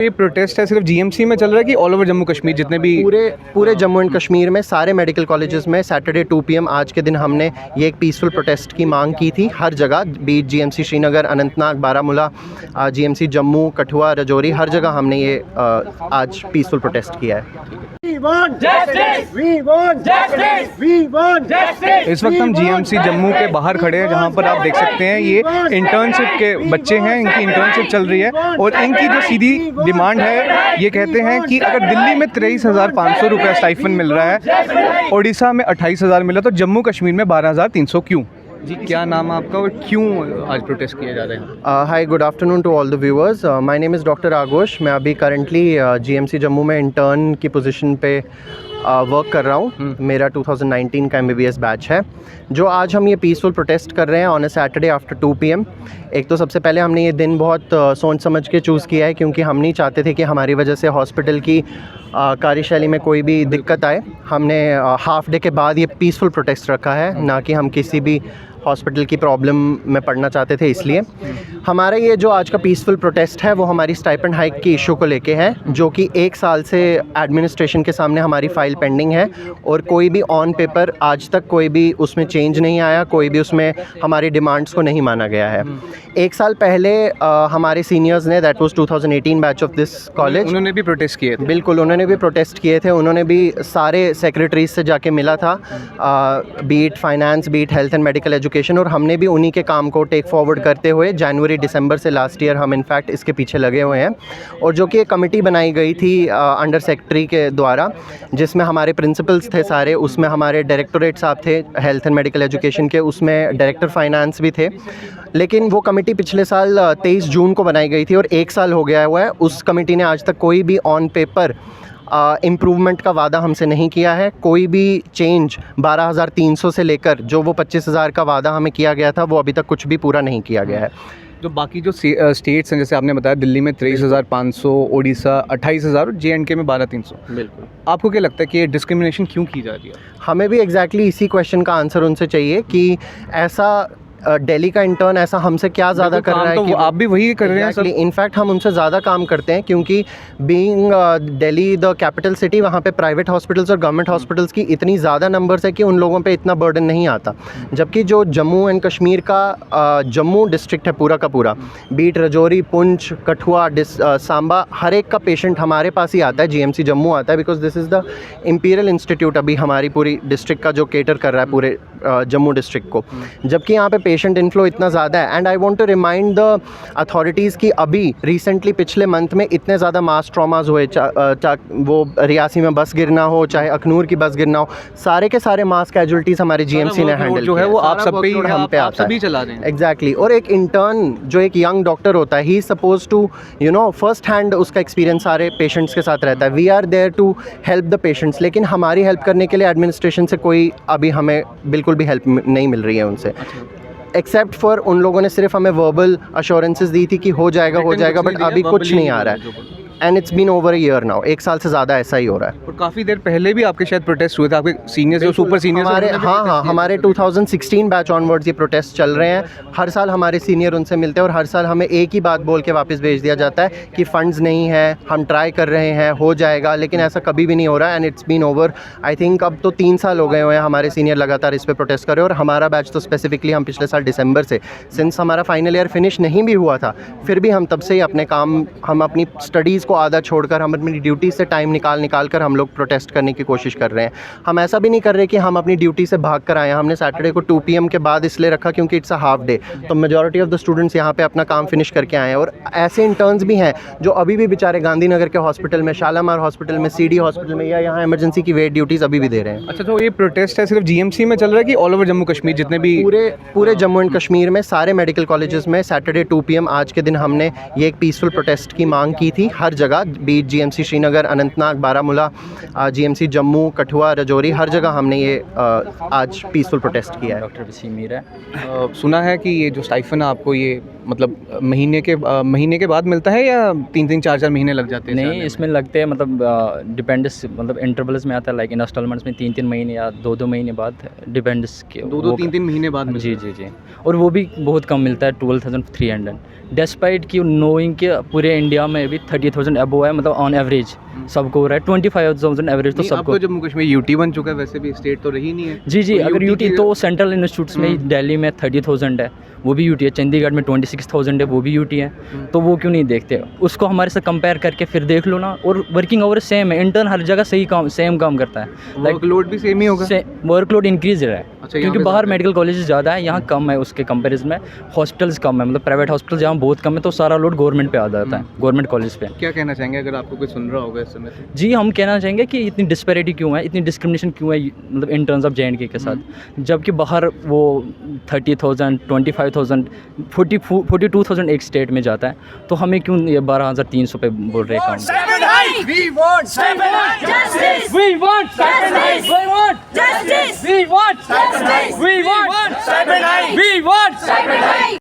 ये प्रोटेस्ट है सिर्फ जीएमसी में चल रहा है कि ऑल ओवर जम्मू कश्मीर जितने भी पूरे जम्मू एंड कश्मीर में सारे मेडिकल कॉलेजेस में सैटरडे 2 PM आज के दिन हमने ये एक पीसफुल प्रोटेस्ट की मांग की थी। हर जगह बीट जीएमसी श्रीनगर, अनंतनाग, बारामूला, जीएमसी जम्मू, कठुआ, राजौरी, हर जगह हमने ये आज पीसफुल प्रोटेस्ट किया है। इस वक्त हम जीएमसी जम्मू के बाहर खड़े हैं, जहां पर आप देख सकते हैं ये इंटर्नशिप के बच्चे हैं, इनकी इंटर्नशिप चल रही है और इनकी जो सीधी डिमांड है ये कहते हैं कि अगर दिल्ली में 23,500 रुपये स्टाइफन मिल रहा है, उड़ीसा में 28,000 मिला, तो जम्मू कश्मीर में 12,300 क्यों? जी, क्या नाम है आपका और क्यों आज प्रोटेस्ट किए जा रहे हैं? Hi, good afternoon to all the viewers. My name is doctor Aagosh. मैं अभी करंटली जीएमसी जम्मू में इंटर्न की पोजीशन पे वर्क कर रहा हूँ। मेरा 2019 का MBBS बैच है। जो आज हम ये पीसफुल प्रोटेस्ट कर रहे हैं on a Saturday after 2 PM। एक तो सबसे पहले हमने ये दिन बहुत सोच समझ के चूज़ किया है, क्योंकि हम नहीं चाहते थे कि हमारी वजह से हॉस्पिटल की कार्यशैली में कोई भी दिक्कत आए। हमने हाफ डे के बाद ये पीसफुल प्रोटेस्ट रखा है, ना कि हम किसी भी हॉस्पिटल की प्रॉब्लम में पड़ना चाहते थे। इसलिए हमारा ये जो आज का पीसफुल प्रोटेस्ट है वो हमारी स्टाइपेंड हाइक की इशू को लेके है, जो कि 1 साल से एडमिनिस्ट्रेशन के सामने हमारी फ़ाइल पेंडिंग है और कोई भी ऑन पेपर आज तक कोई भी उसमें चेंज नहीं आया, कोई भी उसमें हमारी डिमांड्स को नहीं माना गया है। 1 साल पहले हमारे सीनियर्स ने, that was 2018 batch of this college, उन्होंने भी प्रोटेस्ट किए थे। बिल्कुल, उन्होंने भी प्रोटेस्ट किए थे। उन्होंने भी सारे सेक्रेटरीज से जाके मिला था, beat finance, beat health and medical education, और हमने भी उन्हीं के काम को टेक फॉरवर्ड करते हुए जनवरी दिसंबर से लास्ट ईयर हम इनफैक्ट इसके पीछे लगे हुए हैं। और जो कि एक कमेटी बनाई गई थी अंडर सेक्रेटरी के द्वारा, जिसमें हमारे प्रिंसिपल्स थे सारे, उसमें हमारे डायरेक्टोरेट साहब थे हेल्थ एंड मेडिकल एजुकेशन के, उसमें डायरेक्टर फाइनेंस भी थे। लेकिन वो कमेटी पिछले साल 23 जून को बनाई गई थी और 1 साल हो गया हुआ है। उस कमेटी ने आज तक कोई भी ऑन पेपर इम्प्रूवमेंट का वादा हमसे नहीं किया है। कोई भी चेंज 12,300 से लेकर जो वो 25,000 का वादा हमें किया गया था, वो अभी तक कुछ भी पूरा नहीं किया गया है। जो बाकी जो स्टेट्स हैं, जैसे आपने बताया दिल्ली में 23,500, उड़ीसा 28,000 और JNK में 12,300, बिल्कुल, आपको क्या लगता है कि ये डिस्क्रिमिनेशन क्यों की जा रही है? हमें भी एग्जैक्टली इसी क्वेश्चन का आंसर उनसे चाहिए कि ऐसा दिल्ली का इंटर्न ऐसा हमसे क्या ज़्यादा कर रहा है तो कि आप भी वही कर रहे हैं। इनफैक्ट हम उनसे ज़्यादा काम करते हैं, क्योंकि being Delhi the capital city, वहाँ पे प्राइवेट हॉस्पिटल्स और गवर्नमेंट हॉस्पिटल्स की इतनी ज़्यादा नंबर्स है कि उन लोगों पे इतना बर्डन नहीं आता। जबकि जो जम्मू एंड कश्मीर का जम्मू डिस्ट्रिक्ट है पूरा का पूरा, बीट राजौरी, पुंछ, कठुआ, सांबा, हर एक का पेशेंट हमारे पास ही आता है, GMC जम्मू आता है, because this is the imperial institute अभी हमारी पूरी डिस्ट्रिक्ट का जो केटर कर रहा है पूरे जम्मू डिस्ट्रिक्ट को। जबकि यहाँ पे पेशेंट इनफ्लो इतना ज़्यादा है। And I want to remind the authorities कि अभी रिसेंटली पिछले मंथ में इतने ज़्यादा मास ट्रॉमास हुए, वो रियासी में बस गिरना हो, चाहे अखनूर की बस गिरना हो, सारे के सारे मास कैजुअलिटीज़ हमारे GMC ने हैंडल जो है वो आप सब पे ही हम पे आता है, चला रहे हैं। एग्जैक्टली। और एक इंटर्न जो एक यंग डॉक्टर होता है, he is suppose to first hand उसका एक्सपीरियंस सारे पेशेंट्स के साथ रहता है। We are there to help the patients, लेकिन हमारी हेल्प करने के लिए एडमिनिस्ट्रेशन से कोई अभी हमें बिल्कुल भी हेल्प नहीं मिल रही है उनसे, एक्सेप्ट फॉर उन लोगों ने सिर्फ हमें वर्बल अश्योरेंसेस दी थी कि हो जाएगा, बट अभी कुछ नहीं आ रहा है। And it's been over a year now, 1 साल से ज़्यादा ऐसा ही हो रहा है। और काफ़ी देर पहले भी आपके शायद प्रोटेस्ट हुए थे, आपके सीनियर्स जो सुपर सीनियर्स हमारे 2016 बैच ऑनवर्ड्स ये प्रोटेस्ट चल रहे हैं। हर साल हमारे सीनियर उनसे मिलते हैं और हर साल हमें एक ही बात बोल के वापस भेज दिया जाता है कि फंड्स नहीं है, हम ट्राई कर रहे हैं, हो जाएगा, लेकिन ऐसा कभी भी नहीं हो रहा है। And it's been over, I think अब तो 3 साल हो गए हुए हैं हमारे सीनियर लगातार इस पर प्रोटेस्ट कर रहे हैं। और हमारा बैच तो स्पेसिफिकली हम पिछले साल दिसंबर से, सिंस हमारा फाइनल ईयर फिनिश नहीं भी हुआ था, फिर भी हम तब से ही अपने काम, हम अपनी स्टडीज़ को आधा छोड़कर, हम अपनी ड्यूटी से टाइम निकाल कर हम लोग प्रोटेस्ट करने की कोशिश कर रहे हैं। हम ऐसा भी नहीं कर रहे कि हम अपनी ड्यूटी से भाग कर आए हैं। हमने सैटरडे को 2 PM के बाद इसलिए रखा क्योंकि इट्स अ हाफ डे, तो मेजॉरिटी ऑफ द स्टूडेंट्स यहाँ पे अपना काम फिनिश करके आए हैं। और ऐसे इंटर्न्स भी हैं जो अभी भी बेचारे गांधीनगर के हॉस्पिटल में, शालामार हॉस्पिटल में, CD हॉस्पिटल में, या यहाँ इमरजेंसी की वेट ड्यूटीज़ अभी भी दे रहे हैं। अच्छा, तो ये प्रोटेस्ट है सिर्फ GMC में चल रहा है कि ऑल ओवर जम्मू कश्मीर जितने भी पूरे जम्मू एंड कश्मीर में सारे मेडिकल कॉलेजेस में सैटरडे 2 PM आज के दिन हमने ये एक पीसफुल प्रोटेस्ट की मांग की थी। हर जगह बीट GMC श्रीनगर, अनंतनाग, बारामूला, GMC जम्मू, कठुआ, राजौरी, हर जगह हमने ये आज पीसफुल प्रोटेस्ट किया है। डॉक्टर वसीम मीर है। सुना है कि ये जो स्टाइफन आपको ये मतलब महीने के बाद मिलता है या 3-3 4-4 महीने लग जाते हैं इसे नहीं, आने में? इसमें लगते हैं मतलब डिपेंड्स मतलब इंटरवल्स में आता है, लाइक इंस्टॉलमेंट्स में 3-3 महीने या 2-2 महीने बाद डिपेंड्स के 2-2 3-3 महीने बाद मिलता जी है। जी जी। और वो भी बहुत कम मिलता है, 12,300, डिस्पाइट कि नोइंग कि पूरे इंडिया में भी 30,000 अबो है, मतलब ऑन एवरेज सबको हो रहा है, 25,000 एवरेज तो नहीं, अब सबको। तो जम्मू कश्मीर यूटी बन चुका है, वैसे भी स्टेट तो रही नहीं है। जी जी, तो अगर यूटी की- तो सेंट्रल इंस्टीट्यूट्स में दिल्ली में 30,000 है, वो भी यूटी है, चंडीगढ़ में 26,000 है, वो भी यूटी है। तो वो क्यों नहीं देखते, उसको हमारे से कंपेयर करके फिर देख लो ना। और वर्किंग आवर सेम है, इंटर्न हर जगह सेम काम करता है, वर्कलोड भी सेम ही होगा। वर्कलोड इंक्रीज रहा है। अच्छा, यहाँ क्योंकि पे बाहर ज़्यादा है। मेडिकल कॉलेजेस ज़्यादा है, यहाँ कम है उसके कंपैरिजन में। हॉस्पिटल्स कम है, मतलब प्राइवेट हॉस्पिटल जहाँ बहुत कम है, तो सारा लोड गवर्नमेंट पे आ जाता है, गवर्नमेंट कॉलेज पे। क्या कहना चाहेंगे अगर आपको कोई सुन रहा होगा इस समय तो? जी, हम कहना चाहेंगे कि इतनी डिस्पैरिटी क्यों है, इतनी डिस्क्रिमिनेशन क्यों है, मतलब इन टर्म्स ऑफ JNK के साथ, जबकि बाहर वो 30,000, 25,000, 42,000 एक स्टेट में जाता है, तो हमें क्यों ये 12,300 पे बोल रहे हैं काम। We want justice. We want justice. We want justice. We want justice. We want justice. We want